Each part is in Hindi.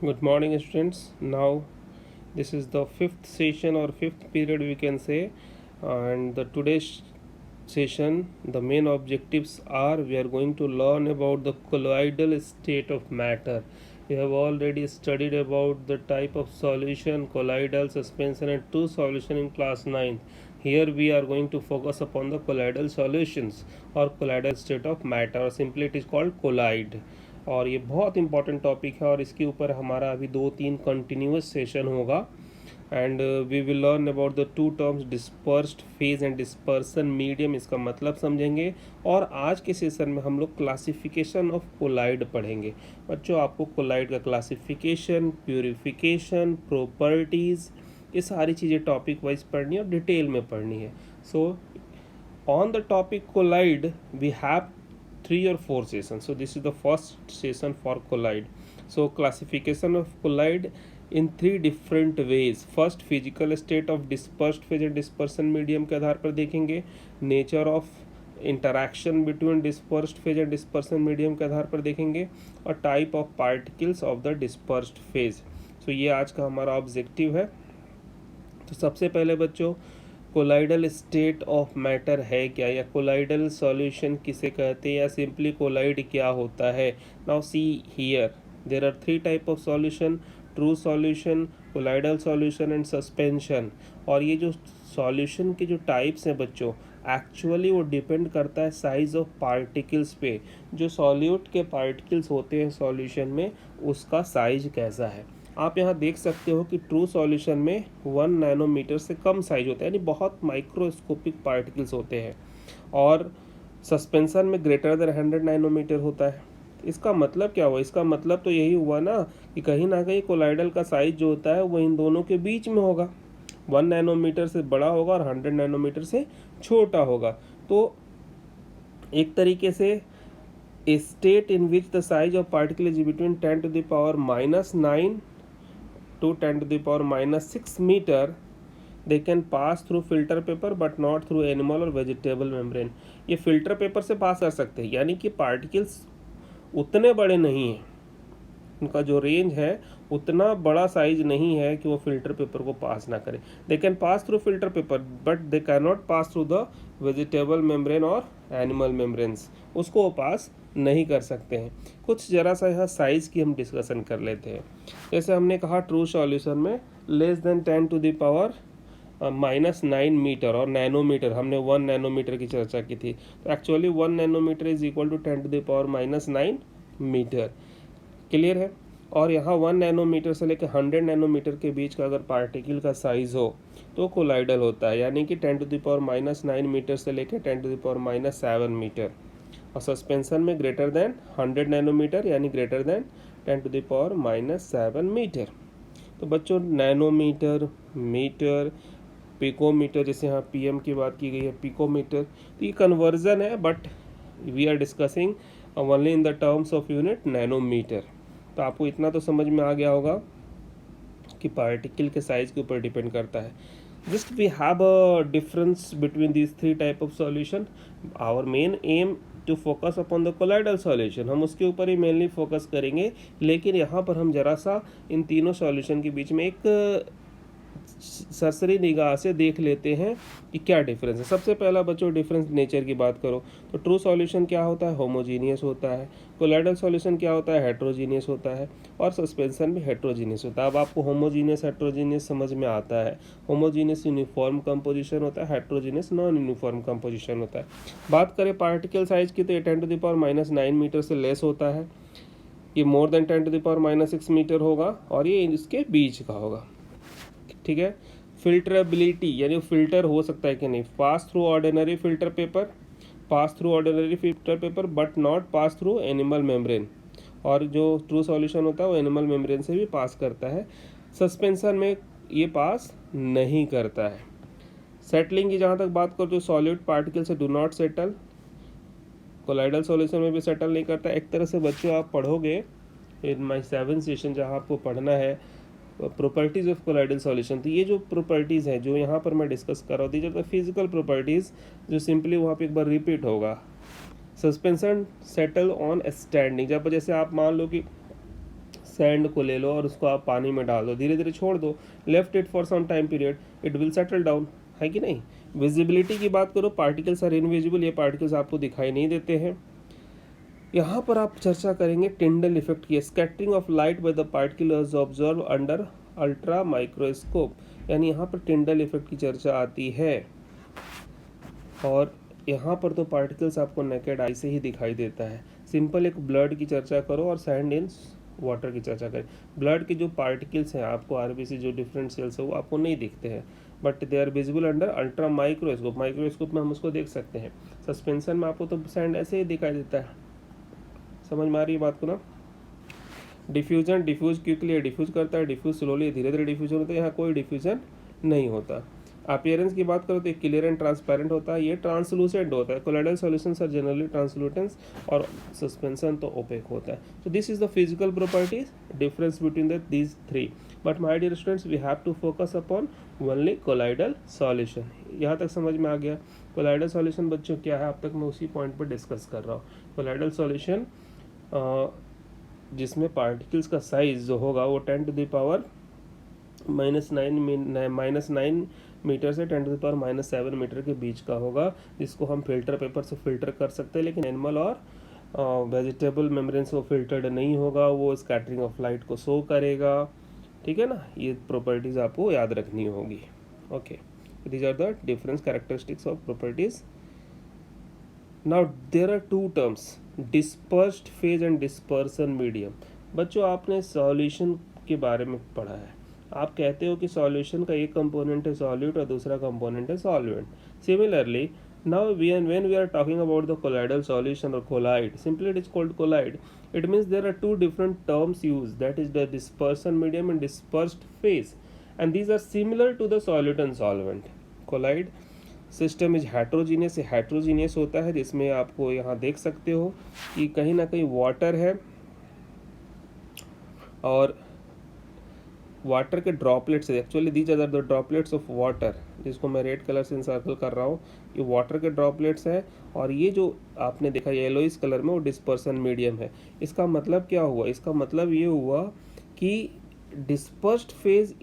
Good morning, students. Now, this is the fifth session or fifth period, we can say, and the today's session, the main objectives are we are going to learn about the colloidal state of matter. We have already studied about the type of solution, colloidal, suspension, and two solution in class 9th. Here we are going to focus upon the colloidal solutions or colloidal state of matter, or simply it is called colloid. और ये बहुत इंपॉर्टेंट टॉपिक है और इसके ऊपर हमारा अभी 2-3 कंटिन्यूस सेशन होगा and we will learn about the two terms dispersed phase and dispersion medium, इसका मतलब समझेंगे। और आज के सेशन में हम लोग क्लासिफिकेशन ऑफ कोलाइड पढ़ेंगे। बच्चों, आपको कोलाइड का क्लासिफिकेशन, प्यूरिफिकेशन, प्रॉपर्टीज़, ये सारी चीज़ें टॉपिक वाइज पढ़नी है और डिटेल में पढ़नी है। So on the topic colloid we have 3 or 4 sessions. So this is the first session for colloid. So classification of colloid in 3 different ways. First, physical state of dispersed phase and dispersion medium के आधार पर देखेंगे। nature of interaction between dispersed phase and dispersion medium के आधार पर देखेंगे। और type of particles of the dispersed phase. So ये आज का हमारा ऑब्जेक्टिव है। तो सबसे पहले बच्चों, कोलाइडल स्टेट ऑफ मैटर है क्या, या कोलाइडल सॉल्यूशन किसे कहते हैं, या सिंपली कोलाइड क्या होता है। Now see here there are 3 type of solution, true solution, colloidal solution and suspension. और ये जो सॉल्यूशन के जो टाइप्स हैं बच्चों, एक्चुअली वो डिपेंड करता है साइज ऑफ पार्टिकल्स पे। जो सॉल्यूट के पार्टिकल्स होते हैं सॉल्यूशन में, उसका साइज कैसा है। आप यहाँ देख सकते हो कि ट्रू सॉल्यूशन में 1 नैनोमीटर से कम साइज होता है, यानी बहुत माइक्रोस्कोपिक पार्टिकल्स होते हैं। और सस्पेंशन में ग्रेटर देन 100 नैनोमीटर होता है। इसका मतलब क्या हुआ, इसका मतलब तो यही हुआ ना कि कहीं ना कहीं कोलाइडल का साइज जो होता है वो इन दोनों के बीच में होगा। 1 नैनोमीटर से बड़ा होगा और 100 नैनोमीटर से छोटा होगा। तो एक तरीके से state in which the size of particle is between 10⁻⁻9 to 10⁻⁻6 meter, they can pass through filter paper but not through animal or vegetable membrane. ये फिल्टर पेपर से पास कर सकते हैं, यानी कि पार्टिकल्स उतने बड़े नहीं हैं, उनका जो रेंज है उतना बड़ा साइज नहीं है कि वो फिल्टर पेपर को पास ना करे। They can pass through filter paper but they can not pass through the vegetable membrane और एनिमल मेम्ब्रेन्स, उसको वो पास नहीं कर सकते हैं। कुछ ज़रा सा यहाँ साइज़ की हम डिस्कशन कर लेते हैं। जैसे हमने कहा ट्रू सॉल्यूशन में लेस देन 10⁻⁻9 मीटर और नैनोमीटर, हमने 1 नैनोमीटर की चर्चा की थी। तो actually 1 nanometer is equal to 10⁻⁻9 meter. Clear है। और यहाँ 1 नैनोमीटर से लेकर 100 नैनोमीटर के बीच का अगर पार्टिकल का साइज़ हो तो कोलाइडल होता है, यानी कि 10⁻⁻9 मीटर से लेकर 10⁻⁻7 मीटर। और सस्पेंशन में ग्रेटर देन 100 नैनोमीटर, यानी ग्रेटर देन 10⁻⁻7 मीटर। तो बच्चों, नैनोमीटर, मीटर, पिकोमीटर, जैसे यहाँ पीएम की बात की गई है, पिकोमीटर, तो ये कन्वर्जन है, but we are discussing only in the terms of unit nanometer. तो आपको इतना तो समझ में आ गया होगा कि पार्टिकल के साइज के ऊपर डिपेंड करता है। Just we have a difference between these 3 type of solution. Our main aim to focus upon the colloidal solution, हम उसके ऊपर ही मेनली फोकस करेंगे। लेकिन यहाँ पर हम जरा सा इन तीनों सॉल्यूशन के बीच में एक सरसरी निगाह से देख लेते हैं कि क्या डिफरेंस है। सबसे पहला बच्चों, डिफरेंस नेचर की बात करो तो ट्रू सॉल्यूशन क्या होता है, होमोजीनियस होता है। कोलाइडल सॉल्यूशन क्या होता है, हेट्रोजीनियस होता है। और सस्पेंशन भी हेट्रोजीनियस होता है। अब आपको होमोजीनियस हेट्रोजीनियस समझ में आता है। होमोजीनियस यूनिफॉर्म कंपोजिशन होता है, हेट्रोजीनियस नॉन यूनिफॉर्म कंपोजिशन होता है। बात करें पार्टिकल साइज की तो 10⁻⁻9 मीटर से लेस होता है, ये मोर देन 10⁻⁻6 मीटर होगा, और ये इसके बीच का होगा। ठीक है। फिल्टरेबिलिटी, यानी फिल्टर हो सकता है कि नहीं, pass through ordinary filter paper, pass through ordinary filter paper but not pass through animal membrane. और जो ट्रू सॉल्यूशन होता है वो एनिमल मेम्ब्रेन से भी पास करता है। सस्पेंशन में ये पास नहीं करता है। सेटलिंग की जहाँ तक बात करो तो सॉलिड पार्टिकल से do not settle, colloidal solution में भी सेटल नहीं करता। एक तरह से बच्चों आप पढ़ोगे इन माई 7 सेशन, जहाँ आपको पढ़ना है प्रॉपर्टीज़ ऑफ कोलाइडल सॉल्यूशन, तो ये जो प्रॉपर्टीज़ हैं जो यहाँ पर मैं डिस्कस कर रहा हूँ, these are the physical properties, जो सिंपली वहाँ पे एक बार रिपीट होगा। सस्पेंशन सेटल ऑन स्टैंडिंग, जब जैसे आप मान लो कि सैंड को ले लो और उसको आप पानी में डाल दो, धीरे धीरे छोड़ दो, left it for some time period, it will settle down, है कि नहीं। विजिबिलिटी की बात करो, पार्टिकल्स आर इनविजिबल, ये पार्टिकल्स आपको दिखाई नहीं देते हैं। यहाँ पर आप चर्चा करेंगे टिंडल इफेक्ट की, scattering of light by the particles observe under ultra microscope, यानी यहाँ पर टिंडल इफेक्ट की चर्चा आती है। और यहाँ पर तो पार्टिकल्स आपको नेकेड आई से ही दिखाई देता है। सिंपल एक ब्लड की चर्चा करो और सैंड इन वाटर की चर्चा करें। ब्लड के जो पार्टिकल्स हैं आपको आरबीसी जो डिफरेंट सेल्स है वो आपको नहीं दिखते हैं, but they are visible under ultra microscope, microscope में हम उसको देख सकते हैं। सस्पेंशन में आपको तो सैंड ऐसे ही दिखाई देता है, समझ में आ रही है बात को ना। डिफ्यूजन, डिफ्यूज क्विकली डिफ्यूज करता है, डिफ्यूज स्लोली धीरे धीरे डिफ्यूजन होता है, यहाँ कोई डिफ्यूजन नहीं होता। अपीयरेंस की बात करो तो क्लियर एंड ट्रांसपेरेंट होता है, ये ट्रांसलूसेंट होता है। Colloidal solutions are generally translucents और सस्पेंशन तो ओपेक होता है। तो this is the physical properties difference between the these three, but my dear students we have to focus upon only colloidal solution. यहाँ तक समझ में आ गया। कोलाइडल सॉल्यूशन बच्चों क्या है, अब तक मैं उसी पॉइंट पर डिस्कस कर रहा हूँ। कोलाइडल सॉल्यूशन जिसमें पार्टिकल्स का साइज जो होगा वो 10 टू द पावर -9 मीटर से 10 टू द पावर -7 मीटर के बीच का होगा, जिसको हम फिल्टर पेपर से फिल्टर कर सकते हैं। लेकिन एनिमल और वेजिटेबल मेम्ब्रेन से वो फिल्टर्ड नहीं होगा, वो स्कैटरिंग ऑफ लाइट को शो करेगा, ठीक है ना। ये प्रॉपर्टीज आपको याद रखनी होगी। Okay, these are the difference characteristics of properties. Now there are two terms, dispersed phase and dispersion medium. बच्चों आपने सॉल्यूशन के बारे में पढ़ा है, आप कहते हो कि सॉल्यूशन का एक कंपोनेंट है सॉल्यूट और दूसरा कंपोनेंट है solvent. Similarly now when we are talking about the colloidal solution or colloid, simply it is called colloid. It means there are two different terms used, that is the dispersion medium and dispersed phase, and these are similar to the solute and solvent. Colloid system is heterogeneous, heterogeneous होता है, जिसमें आपको यहाँ देख सकते हो कि कहीं ना कहीं वाटर है और वाटर के ड्रॉपलेट्स है। Actually these are the droplets of water, जिसको मैं रेड कलर से इंसर्कल कर रहा हूँ, ये वाटर के ड्रॉपलेट्स हैं। और ये जो आपने देखा येलोइस कलर में वो डिस्पर्सन मीडियम है। इसका मतलब क्या हुआ, इसका मतलब ये हुआ कि dispersed phase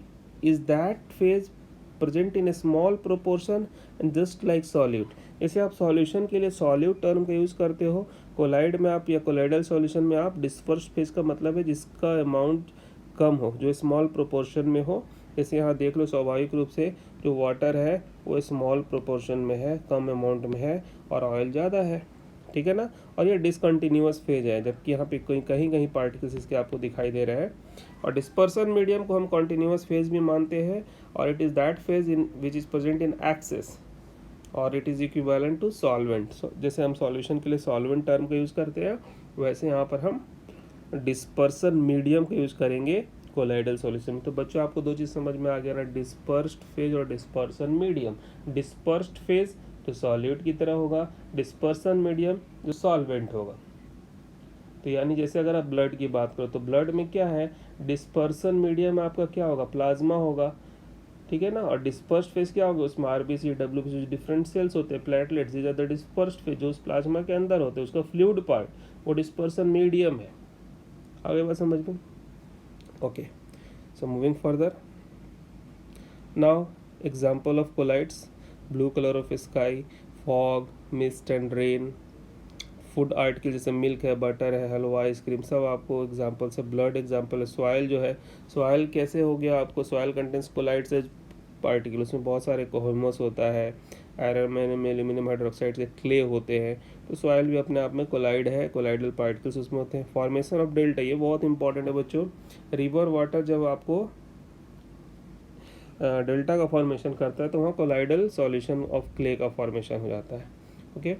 is that phase present in A small proportion and just like solute. जैसे आप सॉल्यूशन के लिए सॉल्यूट टर्म का यूज़ करते हो, कोलाइड में आप या कोलाइडल सॉल्यूशन में आप डिस्पर्स्ड फेज का मतलब है जिसका अमाउंट कम हो, जो स्मॉल प्रोपोर्शन में हो। जैसे यहाँ देख लो, स्वाभाविक रूप से जो वाटर है वो स्मॉल प्रोपोर्शन में है, कम अमाउंट में है, और ऑयल ज़्यादा है, ठीक है ना। और ये डिसकंटिन्यूअस फेज है, जबकि यहाँ पे कहीं कहीं पार्टिकल्स इसके आपको दिखाई दे रहे हैं। और डिस्पर्सन मीडियम को हम कॉन्टिन्यूअस फेज भी मानते हैं, और it is that phase in which is present in excess, और it is equivalent to solvent. जैसे हम सॉल्यूशन के लिए सॉल्वेंट टर्म का यूज़ करते हैं, वैसे यहाँ पर हम डिस्पर्सन मीडियम का यूज़ करेंगे कोलाइडल सॉल्यूशन में। तो बच्चों आपको दो चीज़ समझ में आ गया ना, डिस्पर्स्ड फेज और डिस्पर्सन मीडियम। डिस्पर्स्ड फेज तो सॉल्यूट की तरह होगा, डिस्पर्सन मीडियम जो सॉल्वेंट होगा। तो यानी जैसे अगर आप ब्लड की बात करो तो ब्लड में क्या है, डिस्पर्सन मीडियम आपका क्या होगा, प्लाज्मा होगा, ठीक है ना। और डिस्पर्स्ड फेज क्या होगा, उसमें आरबीसी डब्ल्यूबीसी डिफरेंट सेल्स होते हैं, platelets, these are the dispersed phase, जो उस प्लाज्मा के अंदर होते हैं, उसका फ्लूइड पार्ट वो डिस्पर्सन मीडियम है। आगे बात समझ में। Okay, so moving further, now example of colloids, blue colour of sky, fog, mist and rain. Food article जैसे मिल्क है, बटर है, हलवा, आइसक्रीम, सब आपको एग्जांपल से। ब्लड एग्जांपल है। सॉइल जो है, सॉइल कैसे हो गया आपको, सॉइल कंटेंस कोलाइड्स पार्टिकल, उसमें बहुत सारे ह्यूमस होता है, आयरन में एल्यूमिनियम हाइड्रोक्साइड से क्ले होते हैं। तो सॉइल भी अपने आप में कोलाइड है, कोलाइडल पार्टिकल्स उसमें होते हैं। फॉर्मेशन ऑफ डेल्टा, ये बहुत इंपॉर्टेंट है बच्चों। रिवर वाटर जब आपको डेल्टा का फॉर्मेशन करता है तो वहाँ कोलाइडल सॉल्यूशन ऑफ क्ले का फॉर्मेशन हो जाता है। Okay,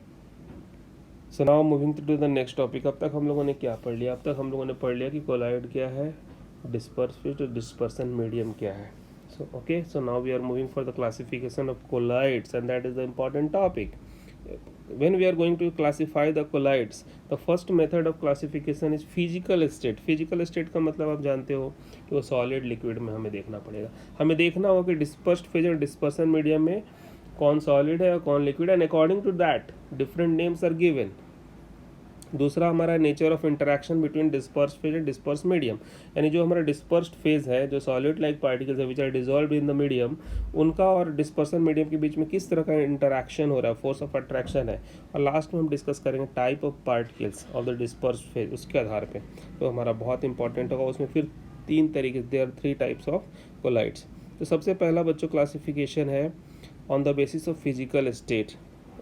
so now moving to the next topic. अब तक हम लोगों ने क्या पढ़ लिया, अब तक हम लोगों ने पढ़ लिया कि कोलाइड क्या है, डिस्पर्सन मीडियम क्या है। So okay, so now we are moving for the classification of colloids, and that is the important topic. When we are going to classify the colloids, the first method of classification is physical state. Physical state का मतलब आप जानते हो कि वो solid liquid में हमें देखना पड़ेगा। हमें देखना होगा कि dispersed phase और dispersion medium में कौन solid है और कौन liquid है, and according to that different names are given. दूसरा हमारा nature of interaction between disperse phase and disperse medium, यानी जो हमारा डिस्पर्स्ड फेज है, जो सॉलिड लाइक पार्टिकल्स है which are dissolve in the medium, उनका और डिस्पर्सन मीडियम के बीच में किस तरह का इंटरेक्शन हो रहा है, फोर्स ऑफ अट्रैक्शन है। और लास्ट में हम डिस्कस करेंगे type of particles of the dispersed phase, उसके आधार पे तो हमारा बहुत इंपॉर्टेंट होगा। उसमें फिर 3 तरीके, there are 3 types of colloids. तो सबसे पहला बच्चों क्लासिफिकेशन है on the basis of physical state,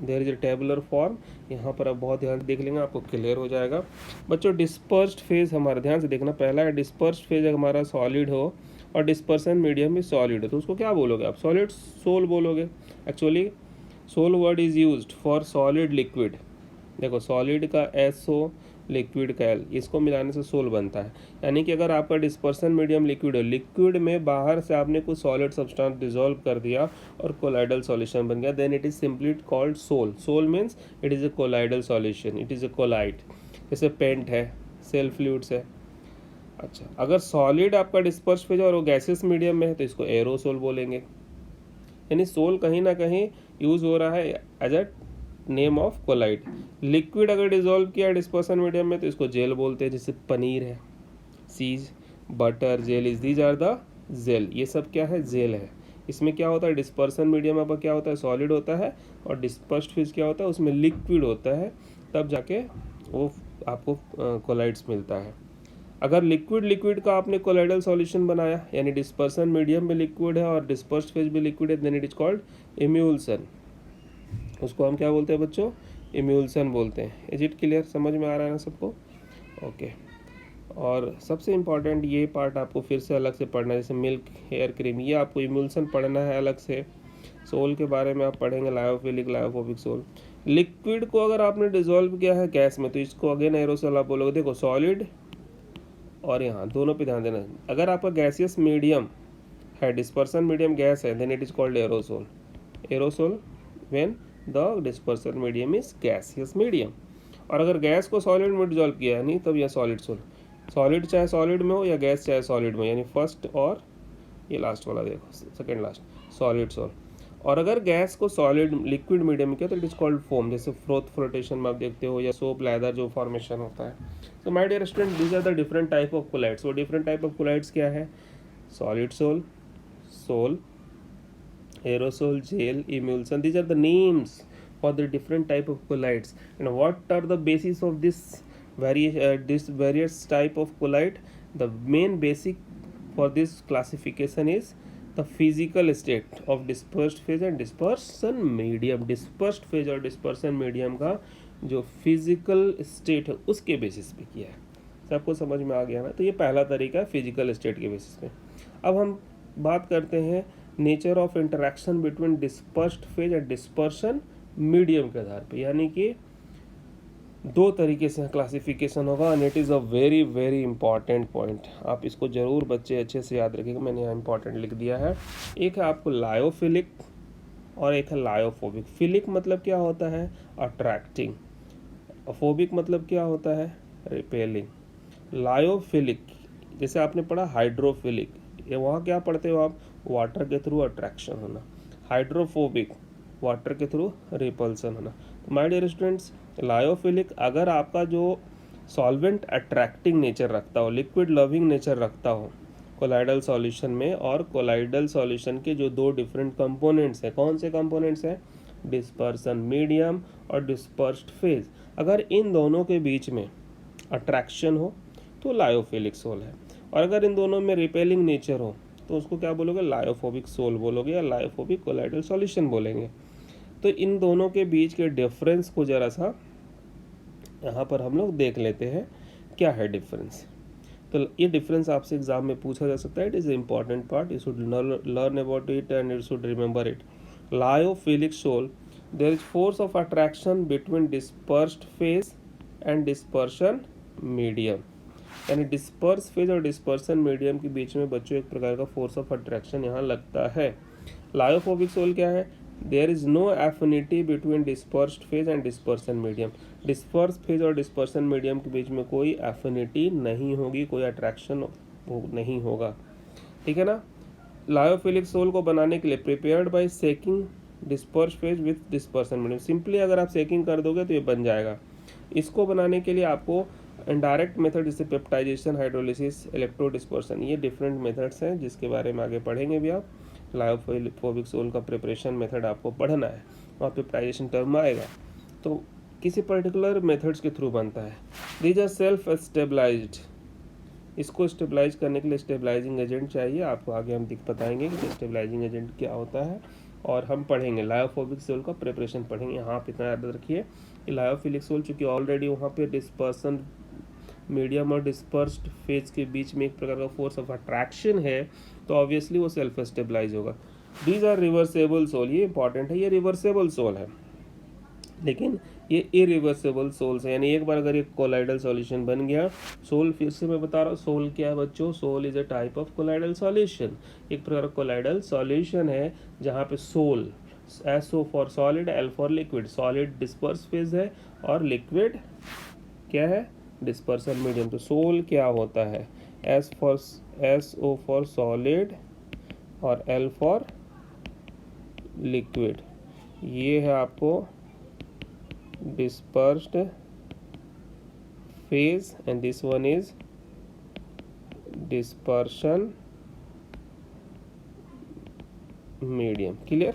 there is a tabular form. यहाँ पर आप बहुत ध्यान देख लेंगे, आपको क्लियर हो जाएगा। बच्चों डिस्पर्स्ड फेज हमारा ध्यान से देखना, पहला है डिस्पर्स्ड फेज हमारा सॉलिड हो और डिस्पर्सन मीडियम में सॉलिड हो, तो उसको क्या बोलोगे आप, सॉलिड सोल बोलोगे। Actually sol word is used for solid liquid. देखो सॉलिड का SO, लिक्विड का L, इसको मिलाने से सोल बनता है। यानी कि अगर आपका डिस्पर्सन मीडियम लिक्विड है, लिक्विड में बाहर से आपने कुछ सॉलिड सब्सटेंस डिसॉल्व कर दिया और कोलाइडल सॉल्यूशन बन गया, then it is simply called sol. Sol means it is a colloidal solution, it is a colloid. जैसे पेंट है, सेल फ्लूइड्स है। अच्छा, अगर सॉलिड आपका डिस्पर्स फेज और वो गैसेस मीडियम में है तो इसको एरोसोल बोलेंगे। यानी सोल कहीं ना कहीं यूज हो रहा है as a name of colloid. Liquid अगर डिजोल्व किया डिस्पर्सन मीडियम में तो इसको जेल बोलते हैं, जैसे पनीर है, cheese, butter, gel, is these are the gel, ये सब क्या है, जेल है। इसमें क्या होता है, डिस्पर्सन मीडियम आपका क्या होता है, सॉलिड होता है, और डिस्पर्स्ड फेज क्या होता है, उसमें लिक्विड होता है, तब जाके वो आपको कोलाइड्स मिलता है। अगर लिक्विड लिक्विड का आपने कोलाइडल सॉल्यूशन बनाया, यानी डिस्पर्सन मीडियम में लिक्विड है और डिस्पर्स्ड फेज भी लिक्विड है, देन इट इज कॉल्ड इम्यूल्सन। उसको हम क्या बोलते हैं बच्चों, इम्यूल्सन बोलते हैं। इज इट क्लियर, समझ में आ रहा है ना सबको? ओके। और सबसे इम्पॉर्टेंट ये पार्ट आपको फिर से अलग से पढ़ना है, जैसे मिल्क, हेयर क्रीम, ये आपको इम्यूल्सन पढ़ना है अलग से। सोल के बारे में आप पढ़ेंगे, लायोफिलिक, लायोफोबिक सोल। लिक्विड को अगर आपने डिजोल्व किया है गैस में तो इसको अगेन एरोसोल आप बोलोगे। देखो सॉलिड और यहाँ दोनों पे ध्यान देना, अगर आपका गैसियस मीडियम है, डिस्पर्सन मीडियम गैस है, then it is called aerosol. Aerosol when the dispersion medium is gaseous medium. और अगर गैस को सॉलिड में डिजोल्व किया है नहीं, तब यह सॉलिड सोल। सॉलिड चाहे सॉलिड में हो या गैस चाहे सॉलिड में, यानी फर्स्ट और ये लास्ट वाला देखो, सेकेंड लास्ट, सॉलिड सोल। और अगर गैस को सॉलिड लिक्विड मीडियम में किया तो इट इज कॉल्ड फोम, जैसे फ्रोथ फ्लोटेशन में आप देखते हो, या सोप लैदर जो फॉर्मेशन होता है। तो my dear student, these are the different type of colloids. वो डिफरेंट टाइप ऑफ कोलाइड्स क्या है, solid sol, sol, aerosol, gel, emulsion, these are the names for the different type of colloids. And what are the basis of this various type of colloid? The main basic for this classification is the physical state of dispersed phase and dispersion medium. Dispersed phase और dispersion medium का जो physical state है उसके बेसिस पे किया है। सबको समझ में आ गया ना? तो ये पहला तरीका है फिजिकल स्टेट के बेसिस पे। अब हम बात करते हैं nature of interaction between dispersed phase and dispersion medium के आधार पे, यानी कि 2 तरीके से क्लासिफिकेशन होगा, and it is a very very important point. आप इसको जरूर बच्चे अच्छे से याद रखिएगा, मैंने यहाँ इंपॉर्टेंट लिख दिया है। एक है आपको लायोफिलिक और एक है लायोफोबिक। फिलिक मतलब क्या होता है, अट्रैक्टिंग। फोबिक मतलब क्या होता है, रिपेलिंग। लायोफिलिक जैसे आपने पढ़ा हाइड्रोफिलिक, ये वहाँ क्या पढ़ते हो आप, वाटर के थ्रू अट्रैक्शन होना। हाइड्रोफोबिक, वाटर के थ्रू रिपल्सन होना। तो माय डियर स्टूडेंट्स, लायोफिलिक अगर आपका जो सॉल्वेंट अट्रैक्टिंग नेचर रखता हो, लिक्विड लविंग नेचर रखता हो कोलाइडल सॉल्यूशन में, और कोलाइडल सॉल्यूशन के जो 2 डिफरेंट कंपोनेंट्स हैं, कौन से कंपोनेंट्स हैं, डिस्पर्सन मीडियम और डिस्पर्स्ड फेज, अगर इन दोनों के बीच में अट्रैक्शन हो तो लायोफिलिक सोल है। और अगर इन दोनों में रिपेलिंग नेचर हो तो उसको क्या बोलोगे, लायोफोबिक सोल बोलोगे या लायोफोबिक कोलाइडल सॉल्यूशन बोलेंगे। तो इन दोनों के बीच के डिफरेंस को जरा सा यहाँ पर हम लोग देख लेते हैं, क्या है डिफरेंस। तो ये डिफरेंस आपसे एग्जाम में पूछा जा सकता है, it is important part, you should learn about it and you should remember it. Lyophilic sol, there is force of attraction between dispersed phase and dispersion medium, यानी डिस्पर्स फेज और डिस्पर्सन मीडियम के बीच में बच्चों एक प्रकार का फोर्स ऑफ अट्रैक्शन यहाँ लगता है। लायोफोबिक सोल क्या है, there is no affinity between dispersed phase and dispersion medium. Disperse phase और डिस्पर्सन मीडियम के बीच में कोई एफिनिटी नहीं होगी, कोई अट्रैक्शन नहीं होगा, ठीक है ना। लायोफिलिक सोल को बनाने के लिए prepared by shaking disperse phase with dispersion medium, simply अगर आप सेकिंग कर दोगे तो ये बन जाएगा। इसको बनाने के लिए आपको इनडायरेक्ट मेथड जैसे पेप्टाइजेशन, हाइड्रोलिसिस, इलेक्ट्रोडिस्पर्सन, ये डिफरेंट मेथड्स हैं जिसके बारे में आगे पढ़ेंगे भी आप। लायोफिलिक सोल का प्रिपरेशन मेथड आपको पढ़ना है, वहाँ पेप्टाइजेशन टर्म आएगा, तो किसी पर्टिकुलर मेथड्स के थ्रू बनता है। दीज आर सेल्फ स्टेबलाइज्ड, इसको स्टेबलाइज करने के लिए स्टेबलाइजिंग एजेंट चाहिए, आपको आगे हम बताएंगे कि स्टेबलाइजिंग एजेंट क्या होता है, और हम पढ़ेंगे लायोफोबिक सोल का प्रिपरेशन पढ़ेंगे। यहाँ आप इतना याद रखिए कि लायोफिलिक सोल चूँकि ऑलरेडी वहाँ पे डिस्पर्सन मीडियम और डिस्पर्स्ड फेज के बीच में एक प्रकार का फोर्स ऑफ अट्रैक्शन है, तो ऑब्वियसली वो सेल्फ स्टेबलाइज होगा। दीज आर रिवर्सेबल सोल, ये इंपॉर्टेंट है, ये रिवर्सेबल सोल है, लेकिन ये इरिवर्सेबल सोल्स है, यानी एक बार अगर ये कोलाइडल सॉल्यूशन बन गया, सोल फिर से मैं बता रहा हूँ सोल क्या है बच्चों, sol is a type of colloidal solution, एक प्रकार का कोलाइडल सॉल्यूशन है जहाँ पे sol, SO for solid, L for liquid, solid disperse phase है और लिक्विड क्या है, डिस्पर्सन मीडियम। तो सोल क्या होता है, SO फॉर सॉलिड और L फॉर लिक्विड, ये है आपको dispersed phase and this one is dispersion medium। Clear,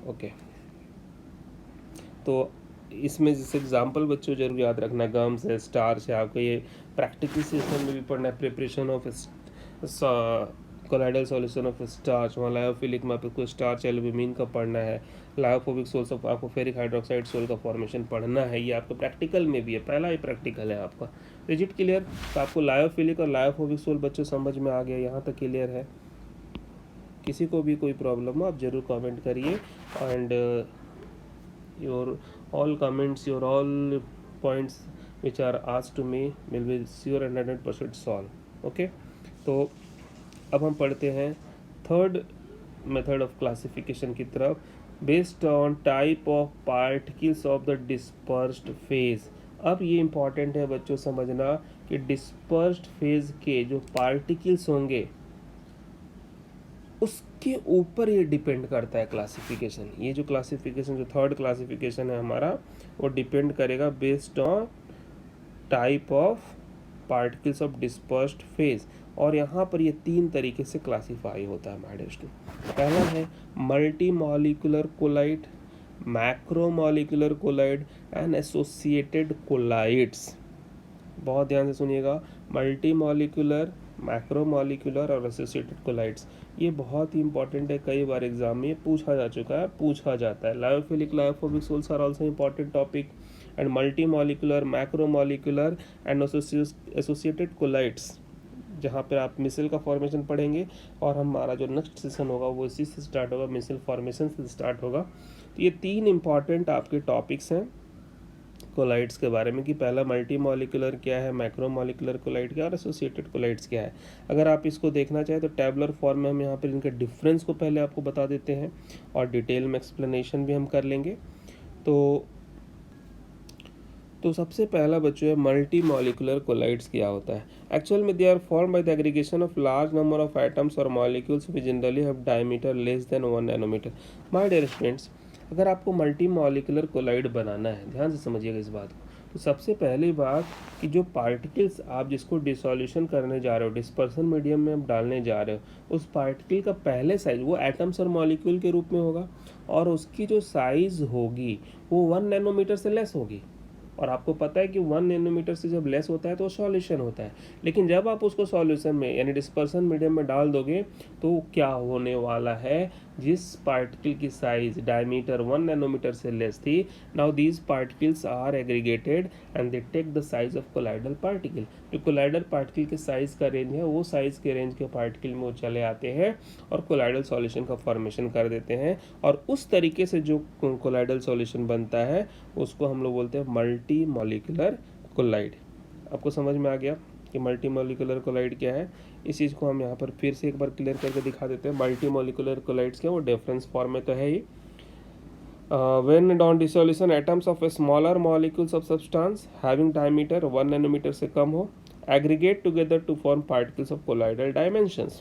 okay. तो इसमें जैसे एग्जांपल बच्चों जरूर याद रखना, गम्स है, स्टार्च है, आपको ये प्रैक्टिकल सेशन में भी पढ़ना है, preparation of colloidal solution of starch, वहाँ लायोफिलिक में आपको स्टार्च एल्ब्यूमिन का पढ़ना है, लायोफोबिक सोल्स ऑफ आपको फेरिक हाइड्रोक्साइड सोल का फॉर्मेशन पढ़ना है, ये आपको प्रैक्टिकल में भी है, पहला ही प्रैक्टिकल है आपका। रिजिट क्लियर, तो आपको लायोफिलिक और लायोफोबिक सोल बच्चों समझ में आ गया, यहाँ तक क्लियर है? किसी को भी कोई प्रॉब्लम हो आप जरूर कमेंट करिए, and your all comments, your all points which are asked to me will be sure and 100% solve. Okay, तो अब हम पढ़ते हैं थर्ड मेथड ऑफ क्लासिफिकेशन की तरफ, based on type of particles of the dispersed phase. अब ये इंपॉर्टेंट है बच्चों समझना कि डिस्पर्स्ड फेज के जो पार्टिकल्स होंगे उसके ऊपर ये डिपेंड करता है क्लासिफिकेशन। ये जो क्लासिफिकेशन, जो थर्ड क्लासिफिकेशन है हमारा, वो डिपेंड करेगा based on type of particles of dispersed phase, और यहाँ पर ये 3 तरीके से क्लासीफाई होता है हमारे स्टूडेंट। पहला है multi molecular colloid, macromolecular colloid and associated colloids. बहुत ध्यान से सुनिएगा, मल्टी मॉलिक्यूलर, मैक्रोमॉलिक्यूलर और एसोसिएटेड कोलाइड्स, ये बहुत ही इंपॉर्टेंट है, कई बार एग्जाम में पूछा जा चुका है, पूछा जाता है। Lyophilic, lyophobic sols are also important topic, and multi molecular, macromolecular and associated colloids, जहाँ पर आप मिसल का फॉर्मेशन पढ़ेंगे, और हमारा जो नेक्स्ट सेशन होगा वो इसी से स्टार्ट होगा, मिसल फॉर्मेशन से स्टार्ट होगा। तो ये 3 इंपॉर्टेंट आपके टॉपिक्स हैं कोलाइड्स के बारे में, कि पहला मल्टी मॉलिक्यूलर क्या है, मैक्रोमॉलिक्यूलर कोलाइड क्या है, और एसोसिएटेड कोलाइड्स क्या है। अगर आप इसको देखना चाहें तो टेबुलर फॉर्म में हम यहाँ पर इनके डिफरेंस को पहले आपको बता देते हैं, और डिटेल में एक्सप्लेनेशन भी हम कर लेंगे। तो सबसे पहला बच्चों है मल्टी मॉलिक्यूलर कोलाइड्स क्या होता है। एक्चुअल में they are form by the aggregation of large number of atoms और molecules which generally have diameter less than 1 nanometre. My dear students, अगर आपको मल्टी मॉलिक्यूलर कोलाइड बनाना है, ध्यान से समझिएगा इस बात को, तो सबसे पहली बात कि जो पार्टिकल्स आप जिसको डिसोल्यूशन करने जा रहे हो, डिस्पर्सन मीडियम में आप डालने जा रहे हो, उस पार्टिकल का पहले साइज वो एटम्स और मॉलिक्यूल के रूप में होगा, और उसकी जो साइज होगी वो 1 नैनोमीटर से लेस होगी। और आपको पता है कि 1 नैनोमीटर से जब लेस होता है तो सॉल्यूशन होता है, लेकिन जब आप उसको सॉल्यूशन में यानी डिस्पर्सन मीडियम में डाल दोगे तो क्या होने वाला है, जिस पार्टिकल की साइज डायमीटर 1 नैनोमीटर से लेस थी, now these particles are aggregated and they take the size of colloidal particle. जो कोलाइडल पार्टिकल के साइज का रेंज है वो साइज के रेंज के पार्टिकल में वो चले आते हैं और कोलाइडल सॉल्यूशन का फॉर्मेशन कर देते हैं, और उस तरीके से जो कोलाइडल सॉल्यूशन बनता है उसको हम लोग बोलते हैं मल्टी मॉलिक्यूलर कोलाइड। आपको समझ में आ गया कि मल्टी मॉलिक्यूलर कोलाइड क्या है? इस चीज़ को हम यहाँ पर फिर से एक बार क्लियर करके दिखा देते हैं। मल्टी मॉलिक्यूलर कोलाइड्स क्या, वो डिफरेंस फॉर्म में तो है ही। When on dissolution atoms of a smaller molecules of substance having diameter 1 nanometer से कम हो aggregate together to form particles of colloidal dimensions,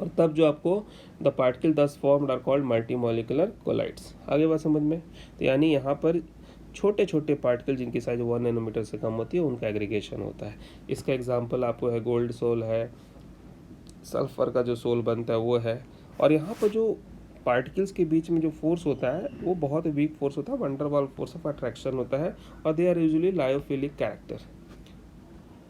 और तब जो आपको the particle thus formed are called multimolecular colloids। आगे बात समझ में? तो यानी यहाँ पर छोटे छोटे पार्टिकल जिनकी साइज 1 नैनोमीटर से कम होती है उनका एग्रीगेशन होता है। इसका एग्जांपल आपको है गोल्ड सोल है, सल्फर का जो सोल बनता है वो है। और यहाँ पर जो पार्टिकल्स के बीच में जो फोर्स होता है वो बहुत वीक फोर्स होता है, वंडरवाल फोर्स ऑफ अट्रैक्शन होता है, और they are usually lyophilic character.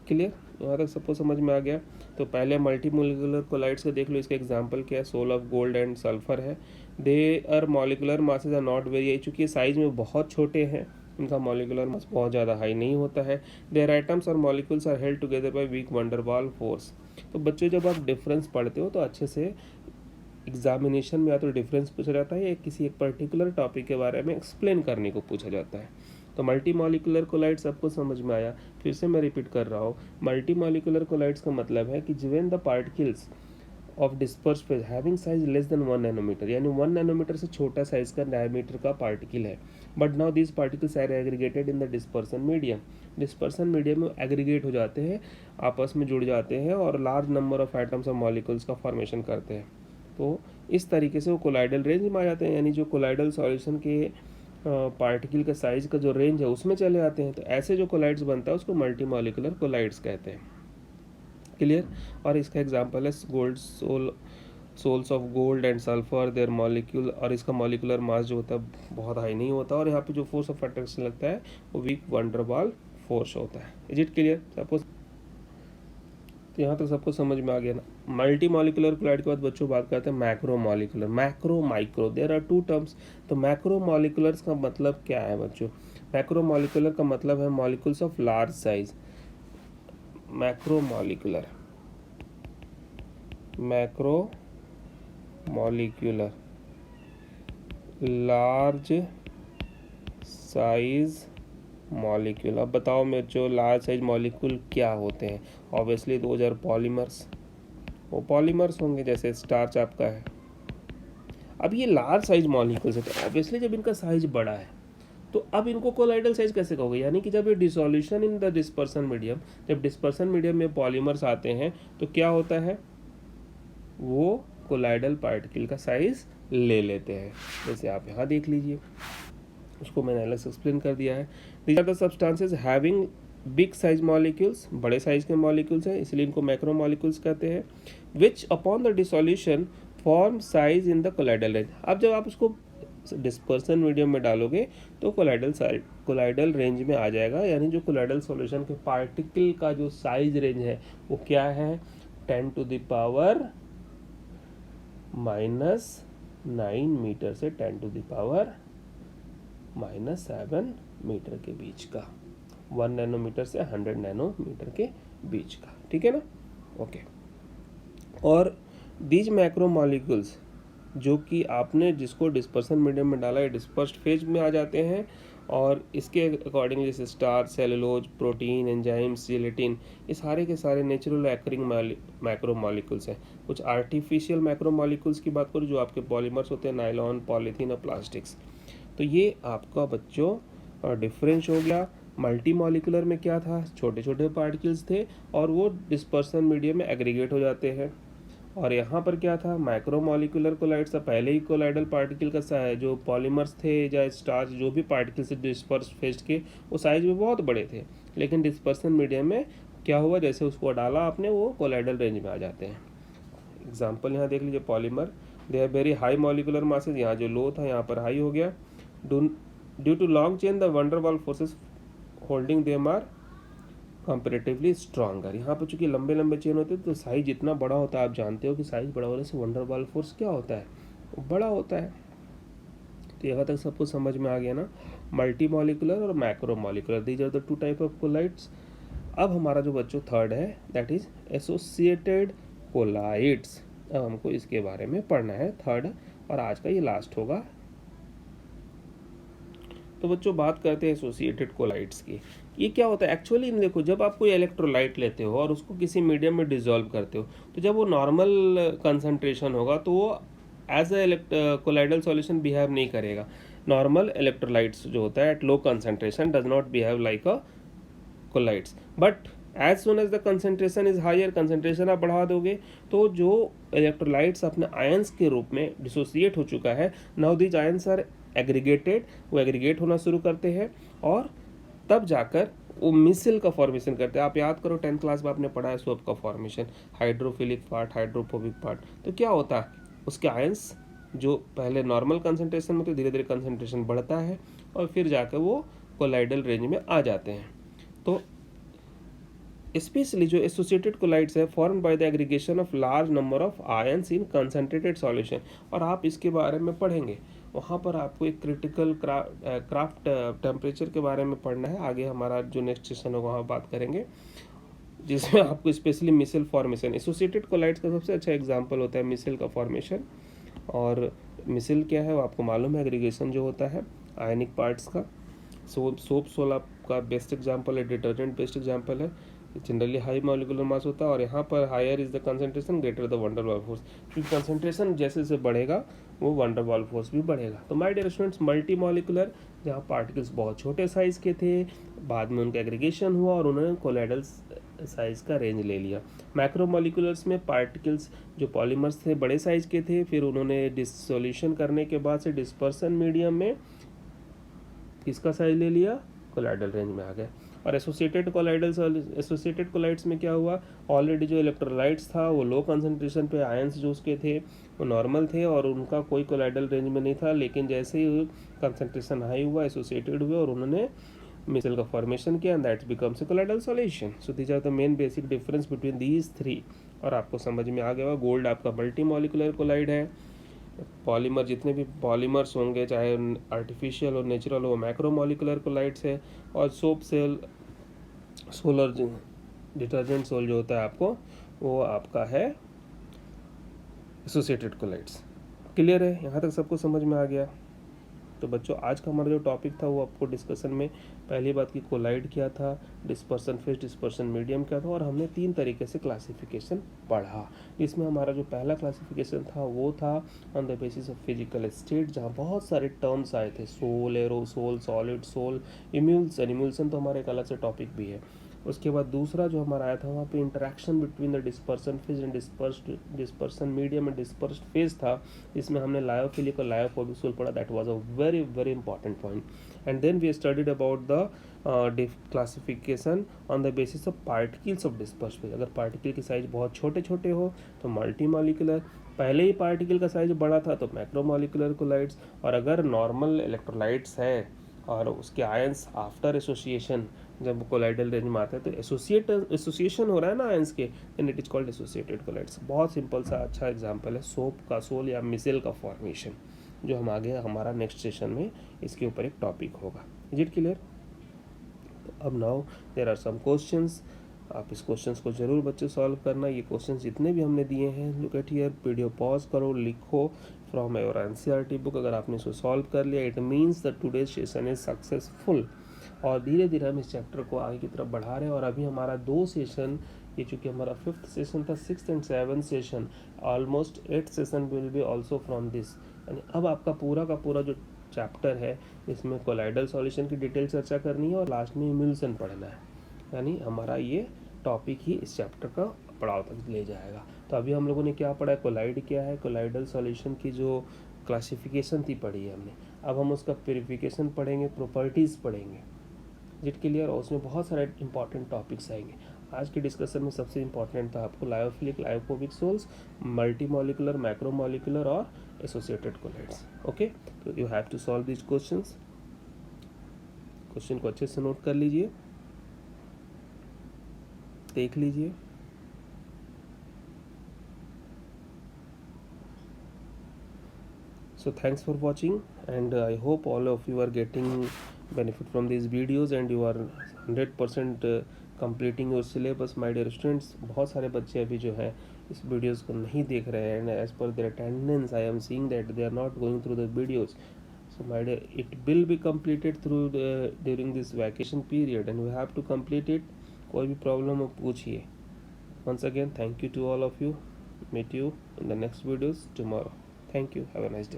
Clear, यहाँ तक सबको समझ में आ गया। तो पहले मल्टीमोलिकुलर कोलाइड्स का देख लो, इसका एग्जांपल क्या है, sol of gold and sulphur है। They are molecular masses are not very high, चूँकि साइज में बहुत छोटे हैं, इनका मॉलिकुलर मास बहुत ज़्यादा हाई नहीं होता है। देयर एटम्स और molecules are held together by weak van der Waal force. तो बच्चों जब आप डिफरेंस पढ़ते हो तो अच्छे से एग्जामिनेशन में या तो डिफरेंस पूछा जाता है या किसी एक पर्टिकुलर टॉपिक के बारे में एक्सप्लेन करने को पूछा जाता है। तो मल्टी मॉलिकुलर कोलाइड्स सबको समझ में आया। फिर से मैं रिपीट कर रहा हूँ, मल्टी मॉलिकुलर कोलाइड्स का मतलब है कि when the particles of disperse phase having size less than 1 nanometre, यानी 1 नैनोमीटर से छोटा साइज का डायमीटर का पार्टिकल है, but now these particles are aggregated in the dispersion medium. Dispersion medium में एग्रीगेट हो जाते हैं, आपस में जुड़ जाते हैं और लार्ज नंबर ऑफ एटम्स और मॉलिक्यूल्स का फॉर्मेशन करते हैं। तो इस तरीके से वो कोलाइडल रेंज में आ जाते हैं, यानी जो कोलाइडल सॉल्यूशन के पार्टिकल का साइज का जो रेंज है उसमें चले आते हैं। तो ऐसे जो कोलाइड्स बनता है उसको मल्टी मॉलिकुलर कोलाइड्स कहते हैं। क्लियर। और इसका एग्जांपल है gold sols of gold and sulphur, their molecule, और इसका मॉलिकुलर मास जो होता है बहुत हाई नहीं होता, और यहाँ पे जो फोर्स ऑफ अट्रैक्शन लगता है वो वीक वंडरवाल फोर्स होता है। Is it clear suppose? तो यहाँ तक सबको समझ में आ गया ना। मल्टी मॉलिकुलर कोलाइड के बाद बच्चों बात करते हैं macro molecular, macro micro, there are two terms. तो मैक्रो मॉलिकुलर्स का मतलब क्या है बच्चों? मैक्रो मॉलिकुलर का मतलब है molecules of large size. Macro molecular, macro molecular, large size molecule. अब बताओ मेरे जो लार्ज साइज मॉलिक्यूल क्या होते हैं? ऑब्वियसली दोज आर पॉलीमर्स, वो पॉलीमर्स होंगे जैसे स्टार्च आपका है। अब ये लार्ज साइज मॉलिक्यूल्स है, तो ऑब्वियसली जब इनका साइज बड़ा है तो अब इनको कोलाइडल साइज कैसे कहोगे? यानी कि जब ये dissolution in the dispersion medium, जब डिस्पर्सन मीडियम में पॉलीमर्स आते हैं तो क्या होता है, वो कोलाइडल पार्टिकल का साइज ले लेते हैं। जैसे आप यहाँ देख लीजिए, उसको मैंने अलग से एक्सप्लेन कर दिया है। These are the substances having big size molecules, बड़े साइज के मॉलिक्यूल्स हैं, इसलिए इनको मैक्रो मॉलिक्यूल्स कहते हैं। Which upon the dissolution form size in the colloidal range. अब जब आप उसको डिस्पर्सन मीडियम में डालोगे तो कोलाइडल रेंज में आ जाएगा, यानी जो कोलाइडल सॉल्यूशन के पार्टिकल का जो साइज रेंज है वो क्या है, 10 टू द पावर -9 मीटर से 10 टू द पावर -7 मीटर के बीच का, 1 नैनोमीटर से 100 नैनोमीटर के बीच का। ठीक है ना? ओके। और दीज मैक्रो मॉलिक्यूल्स जो कि आपने जिसको डिस्पर्सन मीडियम में डाला है डिस्पर्स्ड फेज में आ जाते हैं, और इसके अकॉर्डिंग जैसे starch, cellulose, protein, enzymes, gelatin, ये सारे के सारे नेचुरल एक्रिंग मैक्रो मॉलिक्यूल्स हैं। कुछ आर्टिफिशियल मैक्रो मॉलिक्यूल्स की बात करूँ जो आपके पॉलीमर्स होते हैं, नायलॉन, पॉलीथीन और प्लास्टिक्स। तो ये आपका बच्चों डिफरेंस हो गया। मल्टी मॉलिकुलर में क्या था, छोटे छोटे पार्टिकल्स थे और वो डिस्पर्सन मीडियम में एग्रीगेट हो जाते हैं। और यहाँ पर क्या था, माइक्रो मॉलिकुलर कोलाइड्स था, पहले ही कोलाइडल पार्टिकल का जो पॉलीमर्स थे या स्टार्च जो भी पार्टिकल से डिस्पर्स फेज के, वो साइज में बहुत बड़े थे, लेकिन डिस्पर्सन मीडियम में क्या हुआ, जैसे उसको डाला आपने वो कोलाइडल रेंज में आ जाते हैं। एग्जाम्पल यहाँ देख लीजिए, polymer, they are very high molecular masses, यहाँ जो लो था यहाँ पर हाई हो गया। Due to long chain the van der Waal forces holding them are comparatively stronger. यहाँ पर चूंकि लंबे लंबे चेन होते हैं तो साइज जितना बड़ा होता है, आप जानते हो कि साइज बड़ा होने से वंडरवाल फोर्स क्या होता है, बड़ा होता है। तो यहाँ तक सबको समझ में आ गया ना, मल्टी मॉलिकुलर और macro molecular, these are the two type of colloids. अब हमारा जो बच्चों थर्ड है दैट इज एसोसिएटेड कोलाइड्स। अब हमको इसके बारे में पढ़ना है, थर्ड, और आज का ये लास्ट होगा। तो बच्चों बात करते हैं एसोसिएटेड कोलाइड्स की। ये क्या होता है एक्चुअली, देखो जब आप कोई इलेक्ट्रोलाइट लेते हो और उसको किसी मीडियम में डिसॉल्व करते हो, तो जब वो नॉर्मल कंसंट्रेशन होगा तो वो as a colloidal solution behave नहीं करेगा। नॉर्मल इलेक्ट्रोलाइट्स जो होता है at low concentration does not behave like a colloids, but as soon as the concentration is higher, concentration आप बढ़ा दोगे तो जो इलेक्ट्रोलाइट्स अपने आयंस के रूप में डिसोसिएट हो चुका है, now these ions are aggregated, वो एग्रीगेट होना शुरू करते हैं और तब जाकर वो मिसल का फॉर्मेशन करते हैं। आप याद करो 10th क्लास में आपने पढ़ा है सोप का formation, hydrophilic part, hydrophobic part. तो क्या होता है, उसके आयंस जो पहले नॉर्मल कंसंट्रेशन में थे धीरे धीरे कंसंट्रेशन बढ़ता है और फिर जाकर वो कोलाइडल रेंज में आ जाते हैं। तो स्पेशली जो एसोसिएटेड कोलाइड्स है formed by the aggregation of large number of ions in concentrated solution, और आप इसके बारे में पढ़ेंगे। वहाँ पर आपको एक क्रिटिकल क्राफ्ट टेम्परेचर के बारे में पढ़ना है। आगे हमारा जो नेक्स्ट सेशन होगा वहाँ बात करेंगे, जिसमें आपको स्पेशली मिसल फॉर्मेशन, एसोसिएटेड कोलाइड्स का सबसे अच्छा एग्जांपल होता है मिसल का फॉर्मेशन। और मिसल क्या है वो आपको मालूम है, एग्रीगेशन जो होता है आयनिक पार्ट्स का। सोप सोल आपका बेस्ट एग्जांपल है, डिटर्जेंट बेस्ट एग्जांपल है। जनरली हाई मॉलिक्यूलर मास होता है और यहाँ पर higher is the concentration greater the van der Waal force, क्योंकि कंसंट्रेशन जैसे जैसे बढ़ेगा वो वंडर वॉल फोर्स भी बढ़ेगा। तो my dear students, multi molecular जहाँ पार्टिकल्स बहुत छोटे साइज के थे, बाद में उनका एग्रीगेशन हुआ और उन्होंने कोलाइडल साइज का रेंज ले लिया। मैक्रो मॉलिक्यूलर्स में पार्टिकल्स जो पॉलीमर्स थे बड़े साइज के थे, फिर उन्होंने डिसोल्यूशन करने के बाद से डिस्पर्सन मीडियम में किसका साइज ले लिया, कोलाइडल रेंज में आ गए। और एसोसिएटेड कोलाइड्स में क्या हुआ, ऑलरेडी जो इलेक्ट्रोलाइट्स था वो लो कंसंट्रेशन पे, आयंस जो उसके थे वो नॉर्मल थे और उनका कोई कोलाइडल रेंज में नहीं था, लेकिन जैसे ही कंसंट्रेशन हाई हुआ एसोसिएटेड हुए और उन्होंने मिसल का फॉर्मेशन किया and that becomes a colloidal solution. So these are the main basic difference between these three. और आपको समझ में आ गया होगा, गोल्ड आपका मल्टी मॉलिक्यूलर कोलाइड है, पॉलीमर जितने भी पॉलीमर्स होंगे चाहे आर्टिफिशियल और नेचुरल हो मैक्रो मॉलिक्यूलर कोलाइड्स है, और सोप सेल सोलर डिटर्जेंट सोल जो होता है आपको वो आपका है एसोसिएटेड कोलाइड्स। क्लियर है, यहाँ तक सबको समझ में आ गया। तो बच्चों आज का हमारा जो टॉपिक था वो आपको डिस्कशन में पहली बात की कोलाइड क्या था, डिस्पर्सन फेज, डिस्पर्सन मीडियम क्या था, और हमने 3 तरीके से क्लासिफिकेशन पढ़ा। जिसमें हमारा जो पहला क्लासिफिकेशन था वो था on the basis of physical state, जहाँ बहुत सारे टर्म्स आए थे, सोल, एरोसोल, सॉलिड सोल, इम्यूल्सन। इम्यूल्सन तो हमारा एक अलग से टॉपिक भी है। उसके बाद दूसरा जो हमारा आया था वहाँ पे interaction between the dispersion phase and dispersion medium and dispersed phase था, जिसमें हमने लायोफिलिक और लायोफोबिक सोल पढ़ा। That was a very very important point. And then we studied about the classification on the basis of particles of dispersed phase. अगर पार्टिकल की साइज बहुत छोटे छोटे हो तो मल्टी मॉलिक्यूलर, पहले ही पार्टिकल का साइज बड़ा था तो मैक्रो मॉलिक्यूलर कोलाइड्स, और अगर नॉर्मल इलेक्ट्रोलाइट्स है और उसके आयंस आफ्टर एसोसिएशन जब कोलाइडल रेंज में आता है तो एसोसिएशन हो रहा है ना आयंस के, then it is called associated colloids. बहुत सिंपल सा अच्छा एग्जांपल है सोप का सोल या मिसल का फॉर्मेशन, जो हम आगे हमारा नेक्स्ट सेशन में इसके ऊपर एक टॉपिक होगा। Is it clear? तो अब now there are some questions, आप इस क्वेश्चंस को जरूर बच्चे सॉल्व करना। ये क्वेश्चंस जितने भी हमने दिए हैं, look at here, video pause करो, लिखो फ्रॉम योर एनसीईआरटी बुक। अगर आपने इसको सॉल्व कर लिया it means the today's session is successful. और धीरे धीरे हम इस चैप्टर को आगे की तरफ बढ़ा रहे हैं। और अभी हमारा 2 सेशन, ये चूँकि हमारा 5th सेशन था, 6th and 7th session, almost 8th session will be also from this. यानी अब आपका पूरा का पूरा जो चैप्टर है इसमें कोलाइडल सॉल्यूशन की डिटेल चर्चा करनी है और लास्ट में इम्यूल्सन पढ़ना है। यानी हमारा ये टॉपिक ही इस चैप्टर का पड़ाव तक ले जाएगा। तो अभी हम लोगों ने क्या पढ़ा है, कोलाइड क्या है, कोलाइडल सॉल्यूशन की जो क्लासिफिकेशन थी पढ़ी है हमने। अब हम उसका प्यूरिफिकेशन पढ़ेंगे, प्रॉपर्टीज़ पढ़ेंगे। जिट क्लियर, और उसमें बहुत सारे इंपॉर्टेंट टॉपिक्स आएंगे। आज के डिस्कशन में सबसे इंपॉर्टेंट था आपको lyophilic, lyophobic sols, multi molecular, macro molecular और एसोसिएटेड कोलाइड्स। ओके, तो you have to solve this questions. Question को अच्छे से नोट कर लीजिए, देख लीजिए। So thanks for watching, and I hope all of you are getting benefit from these videos and you are 100% completing your syllabus, my dear students। बहुत सारे बच्चे अभी जो है इस वीडियोस को नहीं देख रहे हैं, and as per their attendance I am seeing that they are not going through the videos। So my dear, it will be completed through during this vacation period and you have to complete it। कोई भी प्रॉब्लम हो पूछिए। Once again, thank you to all of you। Meet you in the next videos tomorrow। Thank you, have a nice day।